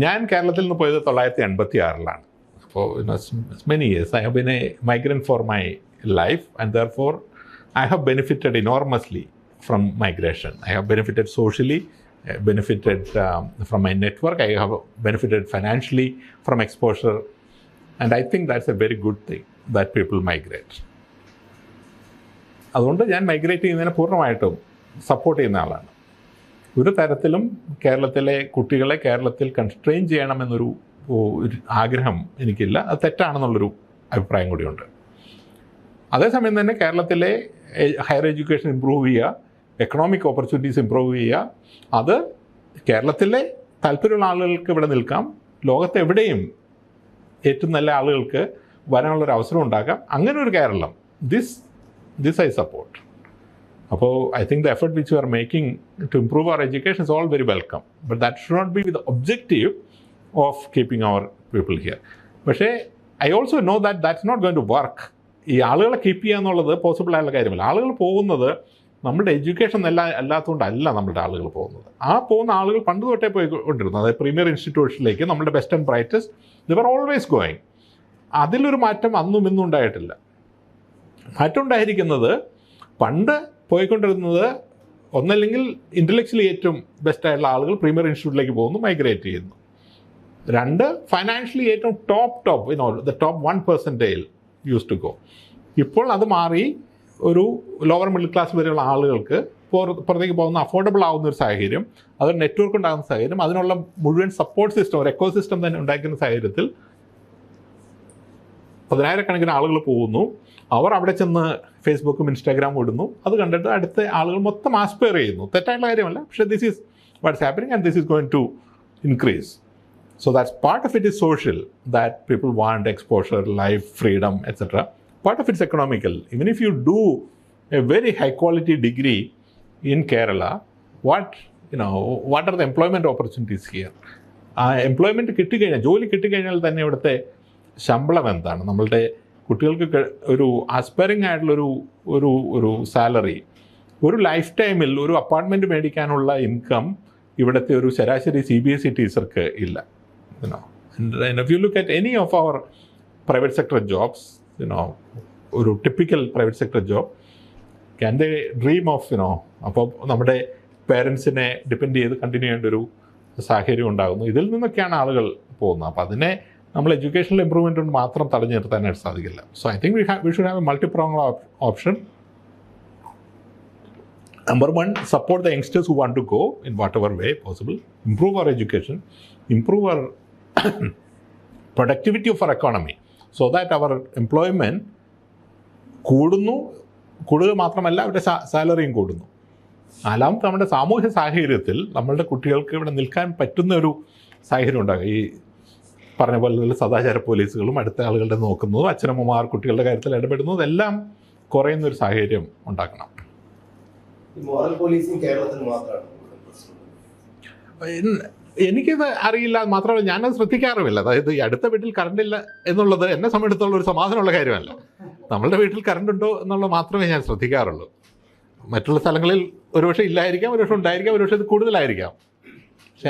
ഞാൻ കേരളത്തിൽ നിന്ന് പോയത് 1986 അപ്പോൾ many years I have been A migrant for my life, and therefore I have benefited enormously from migration. I have benefited socially, benefited from my network, I have benefited financially from exposure, and I think that's a very good thing that people migrate. അതുകൊണ്ട് ഞാൻ migrate ചെയ്യുന്നതിനെ പൂർണ്ണമായിട്ടും support ചെയ്യുന്ന ആളാണ്. ഒരു തരത്തിലും കേരളത്തിലെ കുട്ടികളെ കേരളത്തിൽ കൺസ്ട്രെയിൻ ചെയ്യണമെന്നൊരു ആഗ്രഹം എനിക്കില്ല. അത് തെറ്റാണെന്നുള്ളൊരു അഭിപ്രായം കൂടിയുണ്ട്. അതേസമയം തന്നെ കേരളത്തിലെ ഹയർ എഡ്യൂക്കേഷൻ ഇമ്പ്രൂവ് ചെയ്യുക, എക്കണോമിക് ഓപ്പർച്യൂണിറ്റീസ് ഇമ്പ്രൂവ് ചെയ്യുക, അത് കേരളത്തിലെ താല്പര്യമുള്ള ആളുകൾക്ക് ഇവിടെ നിൽക്കാം, ലോകത്തെവിടെയും ഏറ്റവും നല്ല ആളുകൾക്ക് വരാനുള്ളൊരു അവസരം ഉണ്ടാക്കാം. അങ്ങനെ ഒരു കേരളം, ദിസ് ഐ സപ്പോർട്ട്. അപ്പോൾ I think the effort which you are making to improve our education is all very welcome, but that should not be with objective of keeping our people here. പക്ഷേ I also know that's not going to work. ഈ ആളുകളെ keep ചെയ്യുക എന്നുള്ളത് possible ആയുള്ള കാര്യമല്ല. ആളുകൾ പോകുന്നത് നമ്മുടെ എഡ്യൂക്കേഷൻ അല്ലാത്തതുകൊണ്ടല്ല നമ്മുടെ ആളുകൾ പോകുന്നത്. ആ പോകുന്ന ആളുകൾ പണ്ട് തൊട്ടേ പോയിക്കൊണ്ടിരുന്നത്, അതായത് പ്രീമിയർ ഇൻസ്റ്റിറ്റ്യൂഷനിലേക്ക് നമ്മുടെ best and brightest they were always going. അതിലൊരു മാറ്റം അന്നും ഇന്നും ഉണ്ടായിട്ടില്ല. മാറ്റം ഉണ്ടായിരിക്കുന്നത് പണ്ട് പോയിക്കൊണ്ടിരുന്നത് ഒന്നല്ലെങ്കിൽ ഇൻ്റലക്ച്വലി ഏറ്റവും ബെസ്റ്റായിട്ടുള്ള ആളുകൾ പ്രീമിയർ ഇൻസ്റ്റിറ്റ്യൂട്ടിലേക്ക് പോകുന്നു, മൈഗ്രേറ്റ് ചെയ്യുന്നു. രണ്ട്, ഫൈനാൻഷ്യലി ഏറ്റവും top the top 1% use to go. ഇപ്പോൾ അത് മാറി ഒരു ലോവർ മിഡിൽ ക്ലാസ് വരെയുള്ള ആളുകൾക്ക് പുറത്തേക്ക് പോകുന്ന അഫോർഡബിൾ ആവുന്ന ഒരു സാഹചര്യം, അതൊരു നെറ്റ്വർക്ക് ഉണ്ടാകുന്ന സാഹചര്യം, അതിനുള്ള മുഴുവൻ സപ്പോർട്ട് സിസ്റ്റം, ഒരു എക്കോ സിസ്റ്റം തന്നെ ഉണ്ടാക്കുന്ന സാഹചര്യത്തിൽ 10,000-കണക്കിന് ആളുകൾ പോകുന്നു. അവർ അവിടെ ചെന്ന് ഫേസ്ബുക്കും ഇൻസ്റ്റാഗ്രാമും ഇടുന്നു. അത് കണ്ടിട്ട് അടുത്ത ആളുകൾ മൊത്തം ആസ്പയർ ചെയ്യുന്നു. തെറ്റായിട്ടുള്ള കാര്യമല്ല, പക്ഷേ this is what's happening and this is going to increase. So that's part of it is social, that people want exposure, life, freedom, etc. Part of it's economical. Even if you do a very high quality degree in Kerala, what are the employment opportunities here? Employment കിട്ടിക്കഴിഞ്ഞാൽ, ജോലി കിട്ടിക്കഴിഞ്ഞാൽ തന്നെ ഇവിടുത്തെ ശമ്പളം എന്താണ്? നമ്മളുടെ കുട്ടികൾക്ക് ഒരു ആസ്പയറിംഗ് ആയിട്ടുള്ളൊരു ഒരു സാലറി, ഒരു ലൈഫ് ടൈമിൽ ഒരു അപ്പാർട്ട്മെൻറ്റ് മേടിക്കാനുള്ള ഇൻകം ഇവിടുത്തെ ഒരു ശരാശരി CBSE ടീച്ചർക്ക് ഇല്ല. And if you look at any of our private sector jobs, ഒരു typical private sector job, can they dream of, അപ്പോൾ നമ്മുടെ പേരൻസിനെ ഡിപ്പെൻഡ് ചെയ്ത് കണ്ടിന്യൂ ചെയ്യേണ്ട ഒരു സാഹചര്യം ഉണ്ടാകുന്നു. ഇതിൽ നിന്നൊക്കെയാണ് ആളുകൾ പോകുന്നത്. അപ്പോൾ അതിനെ നമ്മൾ എഡ്യൂക്കേഷണൽ ഇമ്പ്രൂവ്മെൻ്റ് കൊണ്ട് മാത്രം തടഞ്ഞു നിർത്താനായിട്ട് സാധിക്കില്ല. So I think we should have a multi-pronged option. Number one, support the youngsters who want to go in whatever way possible, improve our education, improve our productivity of our economy, so that our employment കൂടുക മാത്രമല്ല അവരുടെ സാലറിയും കൂടുന്നു. നാലാമത്തെ, നമ്മുടെ സാമൂഹ്യ സാഹചര്യത്തിൽ നമ്മളുടെ കുട്ടികൾക്ക് ഇവിടെ നിൽക്കാൻ പറ്റുന്ന ഒരു സാഹചര്യം ഉണ്ടാകും. ഈ പറഞ്ഞ പോലെ സദാചാര പോലീസുകളും അടുത്ത ആളുകളുടെ നോക്കുന്നതും അച്ഛനമ്മമാർ കുട്ടികളുടെ കാര്യത്തിൽ ഇടപെടുന്നതും എല്ലാം കുറയുന്നൊരു സാഹചര്യം ഉണ്ടാക്കണം. എനിക്കിത് അറിയില്ല, മാത്രമല്ല ഞാനത് ശ്രദ്ധിക്കാറുമില്ല. അതായത് ഈ അടുത്ത വീട്ടിൽ കറണ്ട് ഇല്ല എന്നുള്ളത് എന്നെ സംബന്ധിച്ചിടത്തോളം ഒരു സമാധാനമുള്ള കാര്യമല്ല. നമ്മളുടെ വീട്ടിൽ കറണ്ട് ഉണ്ടോ എന്നുള്ളത് മാത്രമേ ഞാൻ ശ്രദ്ധിക്കാറുള്ളൂ. മറ്റുള്ള സ്ഥലങ്ങളിൽ ഒരുപക്ഷെ ഇല്ലായിരിക്കാം, ഒരുപക്ഷെ ഉണ്ടായിരിക്കാം, ഒരുപക്ഷെ ഇത് കൂടുതലായിരിക്കാം. പക്ഷെ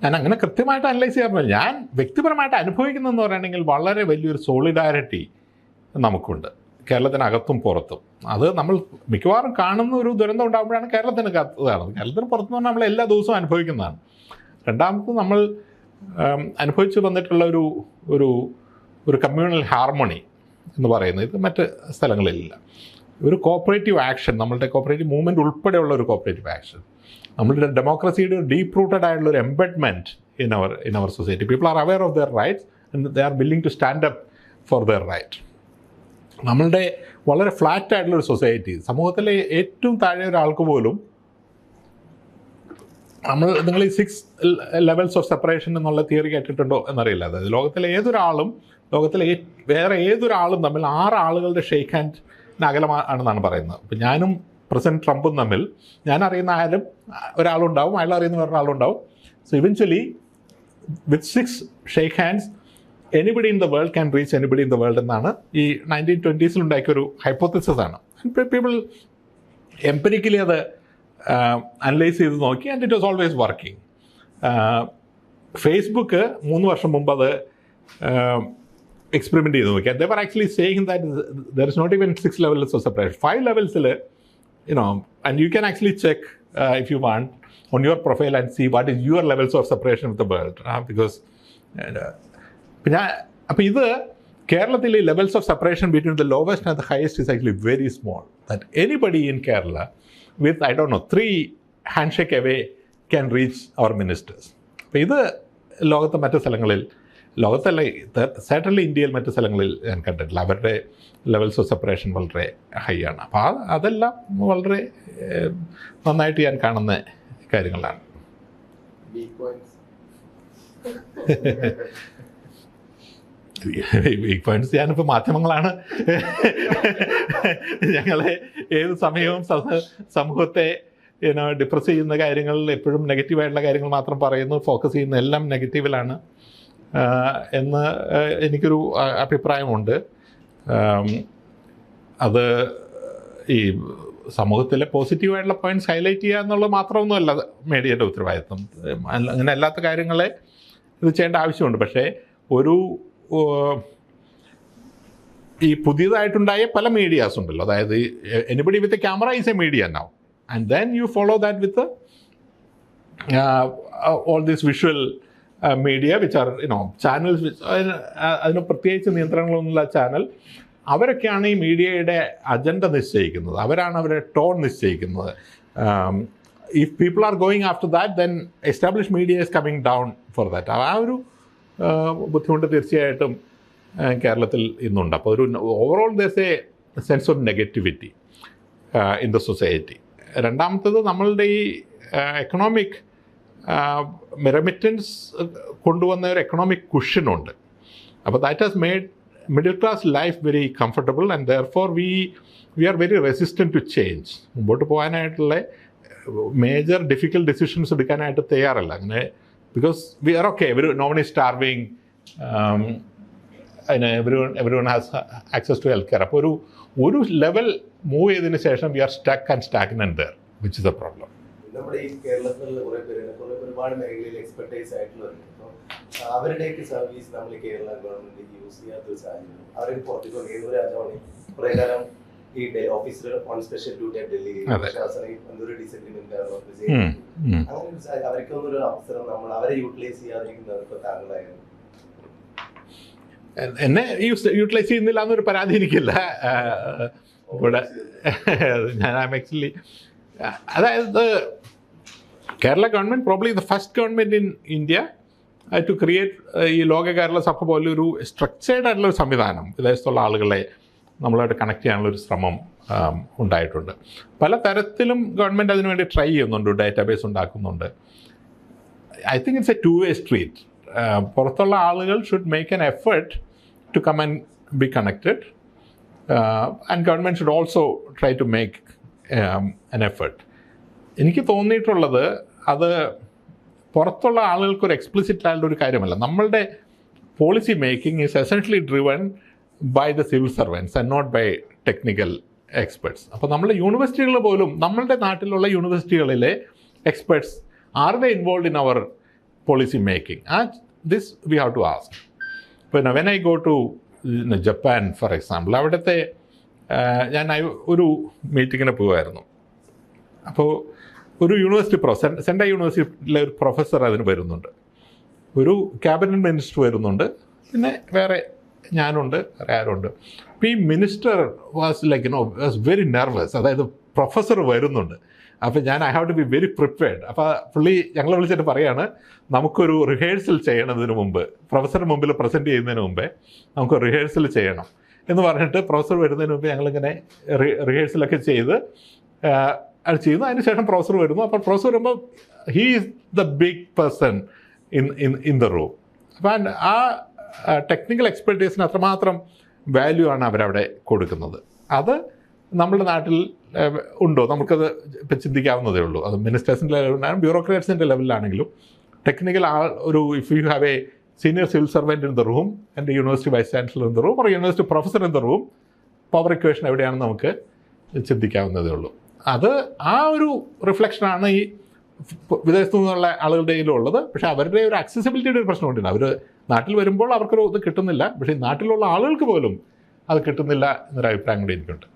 ഞാൻ അങ്ങനെ കൃത്യമായിട്ട് അനലൈസ് ചെയ്യാറില്ല. ഞാൻ വ്യക്തിപരമായിട്ട് അനുഭവിക്കുന്നതെന്ന് പറയുകയാണെങ്കിൽ വളരെ വലിയൊരു സോളിഡാരിറ്റി നമുക്കുണ്ട് കേരളത്തിനകത്തും പുറത്തും. അത് നമ്മൾ മിക്കവാറും കാണുന്ന ഒരു ദുരന്തം ഉണ്ടാകുമ്പോഴാണ് കേരളത്തിനകത്ത് കാണുന്നത്. കേരളത്തിന് പുറത്തുനിന്ന് പറഞ്ഞാൽ നമ്മൾ എല്ലാ ദിവസവും അനുഭവിക്കുന്നതാണ്. രണ്ടാമത്, നമ്മൾ അനുഭവിച്ച് വന്നിട്ടുള്ള ഒരു കമ്മ്യൂണൽ ഹാർമണി എന്ന് പറയുന്നത് ഇത് മറ്റ് സ്ഥലങ്ങളിലില്ല. ഒരു കോപ്പറേറ്റീവ് ആക്ഷൻ, നമ്മളുടെ കോപ്പറേറ്റീവ് മൂവ്മെൻറ്റ് ഉൾപ്പെടെയുള്ള ഒരു കോപ്പറേറ്റീവ് ആക്ഷൻ, നമ്മളുടെ ഡെമോക്രസിയുടെ ഡീപ്പ് റൂട്ടഡ് ആയിട്ടുള്ള ഒരു embedment in our society. People are aware of their rights and they are willing to stand up for their right. നമ്മളുടെ വളരെ ഫ്ലാറ്റ് ആയിട്ടുള്ളൊരു സൊസൈറ്റി, സമൂഹത്തിലെ ഏറ്റവും താഴെ ഒരാൾക്ക് പോലും നിങ്ങൾ ഈ 6 ലെവൽസ് ഓഫ് സെപ്പറേഷൻ എന്നുള്ള തിയറി കേട്ടിട്ടുണ്ടോ എന്നറിയില്ല. അതായത് ലോകത്തിലെ വേറെ ഏതൊരാളും തമ്മിൽ 6 ആളുകളുടെ ഷെയ്ക്ക് ഹാൻഡ് അകലമാണെന്നാണ് പറയുന്നത്. ഇപ്പം ഞാനും പ്രസിഡന്റ് ട്രംപും തമ്മിൽ, ഞാൻ അറിയുന്ന ആരും ഒരാളുണ്ടാവും, അയാൾ അറിയുന്ന വേറൊരാളുണ്ടാവും. So eventually with 6 shake hands anybody in the world can reach anybody in the world എന്നാണ് ഈ 1920s ഉണ്ടാക്കിയൊരു ഹൈപ്പോത്തിസിസ് ആണ്. പീപ്പിൾ എംപിരിക്കലി അത് അനലൈസ് ചെയ്ത് നോക്കി, and it was always working. Facebook 3 വർഷം മുമ്പ് അത് എക്സ്പെരിമെൻ്റ് ചെയ്ത് നോക്കി. They were actually saying that there is not even 6 levels of separation, 5 levels, and you can actually check if you want on your profile and see what is your levels of separation with the world, because അപ്പോൾ ഇത് കേരളത്തിലെ levels of separation between the lowest and the highest is actually very small. That anybody in Kerala with I don't know 3 handshake away can reach our ministers. അപ്പോൾ ഇത് ലോകത്തെ മറ്റ് സ്ഥലങ്ങളിൽ, ലോകത്തല്ല certainly ഇന്ത്യയിൽ മറ്റ് സ്ഥലങ്ങളിൽ ഞാൻ കണ്ടിട്ടില്ല. അവരുടെ ലെവൽസ് ഓഫ് സെപ്പറേഷൻ വളരെ ഹൈ ആണ്. അപ്പോൾ അതെല്ലാം വളരെ നന്നായിട്ട് ഞാൻ കാണുന്ന കാര്യങ്ങളാണ്. വീക്ക് പോയിന്റ്സ് ഞാനിപ്പോൾ മാധ്യമങ്ങളാണ് ഞങ്ങളെ ഏത് സമയവും സമൂഹത്തെ ഡിപ്രസ് ചെയ്യുന്ന കാര്യങ്ങളിൽ എപ്പോഴും നെഗറ്റീവായിട്ടുള്ള കാര്യങ്ങൾ മാത്രം പറയുന്നു, ഫോക്കസ് ചെയ്യുന്ന എല്ലാം നെഗറ്റീവിലാണ് എന്ന് എനിക്കൊരു അഭിപ്രായമുണ്ട്. അത് ഈ സമൂഹത്തിലെ പോസിറ്റീവായിട്ടുള്ള പോയിന്റ്സ് ഹൈലൈറ്റ് ചെയ്യുക എന്നുള്ളത് മാത്രമൊന്നുമല്ല മീഡിയയുടെ ഉത്തരവാദിത്വം. അങ്ങനെ അല്ലാത്ത കാര്യങ്ങളെ ഇത് ചെയ്യേണ്ട ആവശ്യമുണ്ട്. പക്ഷേ ഒരു ഈ പുതിയതായിട്ടുണ്ടായ പല മീഡിയാസ് ഉണ്ടല്ലോ, അതായത് anybody with a camera is A media now, and then you follow that with all these visual media which are channels, അതിന് പ്രത്യേകിച്ച് നിയന്ത്രണങ്ങളൊന്നുമില്ല ചാനൽ. അവരൊക്കെയാണ് ഈ മീഡിയയുടെ അജണ്ട നിശ്ചയിക്കുന്നത്, അവരാണ് അവരുടെ ടോൺ നിശ്ചയിക്കുന്നത്. If people are going after that, then establish media is coming down for that. ആ ഒരു ബുദ്ധിമുട്ട് തീർച്ചയായിട്ടും കേരളത്തിൽ ഇന്നുണ്ട്. അപ്പോൾ ഒരു ഓവറോൾ ദർസ് A sense of negativity in the society. രണ്ടാമത്തത് നമ്മളുടെ ഈ എക്കണോമിക് റെമിറ്റൻസ് കൊണ്ടുവന്ന ഒരു എക്കണോമിക് കുഷനുണ്ട്. അപ്പോൾ that has made middle class life very comfortable, and therefore we are very resistant to change. മുമ്പോട്ട് പോകാനായിട്ടുള്ള മേജർ ഡിഫിക്കൽട്ട് ഡിസിഷൻസ് എടുക്കാനായിട്ട് തയ്യാറല്ല. അങ്ങനെ because we are okay, none is starving, everyone has access to health care. അപ്പോൾ ഒരു level move ചെയ്തതിന് ശേഷം we are stuck and stagnant there, which is a problem. നമ്മുടെ ഈ കേരളത്തിലുള്ള കുറേ ഒരുപാട് മേഖലയിൽ എക്സ്പെർട്ടൈസ് ആയിട്ടുള്ളവരുണ്ട്. അപ്പോൾ അവരുടെയൊക്കെ സർവീസ് നമ്മൾ കേരള ഗവൺമെന്റ് യൂസ് ചെയ്യാത്തൊരു സാഹചര്യം. അവരൊക്കെ പുറത്തേക്ക് ഏതൊരു രാജാവാണ് കുറേ കാലം ഈ ഓഫീസർ ഓൺ സ്പെഷ്യൽ ഡ്യൂട്ടി ആയിട്ട് ഡൽഹി എന്തൊരു ഡിസഗ്രിമെന്റ് കാരണം അങ്ങനെ അവർക്കൊന്നും ഒരു അവസരം നമ്മൾ അവരെ യൂട്ടിലൈസ് ചെയ്യാതിരിക്കുന്നവർക്ക് താങ്കളായിരുന്നു. എന്നെ യൂട്ടിലൈസ് ചെയ്യുന്നില്ല എന്നൊരു പരാതി എനിക്കില്ല. ഇവിടെ ഞാൻ ആക്ച്വലി, അതായത് Kerala government probably the first government in India to create ഈ ലോക കേരള സഭ പോലൊരു സ്ട്രക്ചേർഡ് ആയിട്ടുള്ളൊരു സംവിധാനം വിദേശത്തുള്ള ആളുകളെ നമ്മളായിട്ട് കണക്ട് ചെയ്യാനുള്ളൊരു ശ്രമം ഉണ്ടായിട്ടുണ്ട്. പല തരത്തിലും ഗവൺമെൻറ് അതിനുവേണ്ടി ട്രൈ ചെയ്യുന്നുണ്ട്, ഡാറ്റാബേസ് ഉണ്ടാക്കുന്നുണ്ട്. I think it's a 2-way street. പുറത്തുള്ള ആളുകൾ should make an effort to come and be connected, and government should also try to make an effort. എനിക്ക് തോന്നിയിട്ടുള്ളത് അത് പുറത്തുള്ള ആളുകൾക്കൊരു എക്സ്പ്ലിസിറ്റ് ആയിട്ടുള്ള ഒരു കാര്യമല്ല. നമ്മളുടെ policy making is essentially driven by the civil servants and not by technical experts. അപ്പോൾ നമ്മുടെ യൂണിവേഴ്സിറ്റികൾ പോലും, നമ്മളുടെ നാട്ടിലുള്ള യൂണിവേഴ്സിറ്റികളിലെ experts, are they involve in our policy making? And this we have to ask. When I go to Japan, for example, അവിടുത്തെ ഞാൻ ഒരു മീറ്റിങ്ങിന് പോകുമായിരുന്നു. അപ്പോൾ ഒരു യൂണിവേഴ്സിറ്റി സെൻട്രൽ യൂണിവേഴ്സിറ്റിയിലെ ഒരു പ്രൊഫസർ അതിന് വരുന്നുണ്ട്, ഒരു ക്യാബിനറ്റ് മിനിസ്റ്റർ വരുന്നുണ്ട്, പിന്നെ വേറെ ഞാനുണ്ട്, വേറെ ആരുണ്ട്. അപ്പോൾ ഈ minister was like was very nervous. അതായത് പ്രൊഫസർ വരുന്നുണ്ട്, അപ്പോൾ ഞാൻ I have to be very prepared. അപ്പോൾ പുള്ളി ഞങ്ങളെ വിളിച്ചിട്ട് പറയാണ്, നമുക്കൊരു റിഹേഴ്സൽ ചെയ്യണതിന് മുമ്പ്, പ്രൊഫസറിന് മുമ്പിൽ പ്രസൻറ്റ് ചെയ്യുന്നതിന് മുമ്പേ നമുക്ക് റിഹേഴ്സൽ ചെയ്യണം എന്ന് പറഞ്ഞിട്ട് പ്രൊഫസർ വരുന്നതിന് മുമ്പ് ഞങ്ങളിങ്ങനെ റിഹേഴ്സലൊക്കെ ചെയ്ത് അത് ചെയ്യുന്നു. അതിന് ശേഷം പ്രൊഫസർ വരുന്നു. അപ്പോൾ പ്രൊഫസർ വരുമ്പോൾ he is the big person in the room. അപ്പം ആ ടെക്നിക്കൽ എക്സ്പെർട്ടീസിന് അത്രമാത്രം വാല്യൂ ആണ് അവരവിടെ കൊടുക്കുന്നത്. അത് നമ്മുടെ നാട്ടിൽ ഉണ്ടോ? നമുക്കത് ഇപ്പം ചിന്തിക്കാവുന്നതേ ഉള്ളൂ. അത് മിനിസ്റ്റേഴ്സിൻ്റെ ലെവലിലാണെങ്കിലും ബ്യൂറോക്രാറ്റ്സിൻ്റെ ലെവലിലാണെങ്കിലും ടെക്നിക്കൽ ഒരു if you have A senior civil servant in the room and the university vice chancellor in the room or a university professor in the room, power equation എവിടെയാണെന്ന് നമുക്ക് ചിന്തിക്കാവുന്നതേ ഉള്ളൂ. അത് ആ ഒരു റിഫ്ലക്ഷനാണ് ഈ വിദേശത്തു നിന്നുള്ള ആളുകളുടെ കയ്യിലുള്ളത്. പക്ഷേ അവരുടെ ഒരു അക്സസിബിലിറ്റിയുടെ ഒരു പ്രശ്നമുണ്ട്. അവർ നാട്ടിൽ വരുമ്പോൾ അവർക്കൊരു ഇത് കിട്ടുന്നില്ല, പക്ഷേ നാട്ടിലുള്ള ആളുകൾക്ക് പോലും അത് കിട്ടുന്നില്ല എന്നൊരു അഭിപ്രായം കൂടി എനിക്കുണ്ട്.